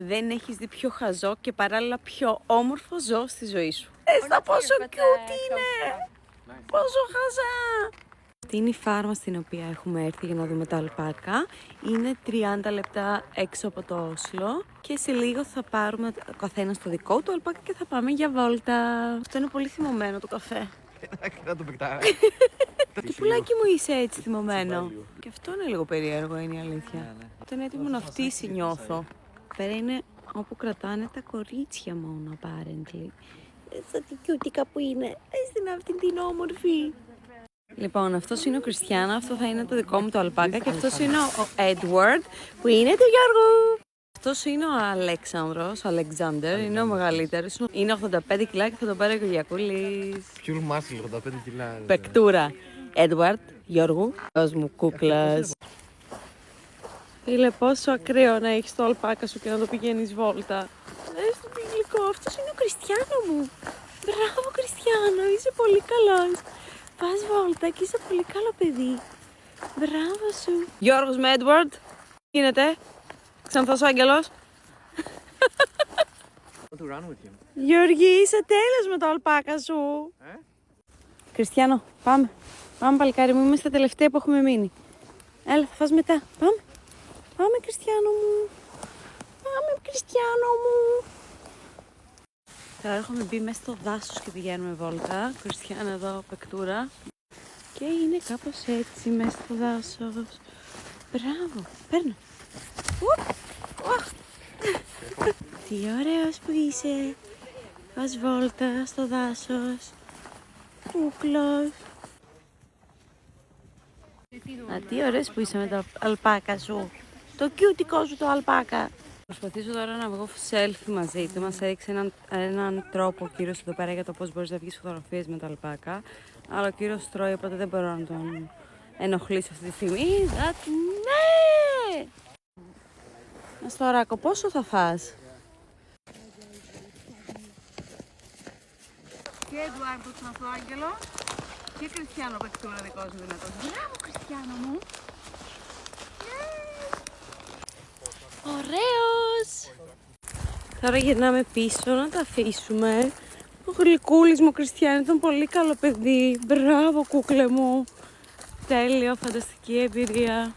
Δεν έχεις δει πιο χαζό και παράλληλα πιο όμορφο ζώο στη ζωή σου. Έστα πόσο cute είναι! Πόσο χαζά! Αυτή είναι η φάρμα στην οποία έχουμε έρθει για να δούμε τα αλπάκα. Είναι 30 λεπτά έξω από το Όσλο και σε λίγο θα πάρουμε ο καθένας το δικό του αλπάκα και θα πάμε για βόλτα. Αυτό είναι πολύ θυμωμένο το καφέ. Να το πεκτάρω. Τι πουλάκι μου είσαι έτσι θυμωμένο. Και αυτό είναι λίγο περίεργο, είναι η αλήθεια. Αυτό είναι έτοιμο να φτύσει, νιώθω. Πέρα είναι όπου κρατάνε τα κορίτσια μόνο, apparently. Στα τι κιούτικα που είναι, στην αυτή την όμορφη. Λοιπόν, αυτός είναι ο Κριστιανό, αυτό θα είναι το δικό μου το αλπάκα και αυτός είναι ο Edward που είναι του Γιώργου. Αυτός είναι ο Αλέξανδρος, ο Αλεξάνδερ, είναι ο μεγαλύτερος. Είναι 85 κιλά και θα τον πάρει ο Κυριακούλης. Pure muscle, 85 κιλά. Πεκτούρα. Edward, Γιώργου, δώσ' μου κούκλας. Φίλε, πόσο ακραίο να έχεις το αλπάκα σου και να το πηγαίνεις βόλτα. Στο τι γλυκό, αυτός είναι ο Κριστιανό μου. Μπράβο Κριστιανό, είσαι πολύ καλός. Πας βόλτα και είσαι πολύ καλό παιδί. Μπράβο σου. Γιώργος με Edward. Τι γίνεται, ξανθός άγγελος. Γιώργη, είσαι τέλειος με το αλπάκα σου. Κριστιανό, πάμε. Πάμε παλικάρι μου, είμαστε τα τελευταία που έχουμε μείνει. Έλα, θα φας μετά. Πάμε. Πάμε Κριστιανό μου. Πάμε Κριστιανό μου. Τώρα έχουμε μπει μέσα στο δάσος και πηγαίνουμε βόλτα. Κριστιανό εδώ, πεκτούρα. Και είναι κάπως έτσι μέσα στο δάσος. Μπράβο, παίρνω. Τι ωραίος που είσαι. Πας βόλτα στο δάσος. Κούκλος. Α, τι ωραίος που είσαι με το αλπάκα σου. Το κιούτικό σου το αλπάκα. Προσπαθήσω τώρα να βγω selfie μαζί του. Μας έδειξε έναν τρόπο ο κύριος εδώ πέρα για το πώς μπορείς να βγεις φωτογραφίες με τα αλπάκα. Αλλά ο κύριος τρώει, οπότε δεν μπορώ να τον ενοχλήσω αυτή τη στιγμή. Ναι! Αστοράκο, πόσο θα φας? Και Εντουάρντ το ξανθό άγγελο και Κριστιανό Πεκτούρα δικό σου δυνατός. Μπράβο Κριστιανό μου! Ωραίος! Τώρα γυρνάμε πίσω να τα αφήσουμε. Ο γλυκούλης μου ο Κριστιανό ήταν πολύ καλό παιδί. Μπράβο κούκλε μου! Τέλειο, φανταστική εμπειρία.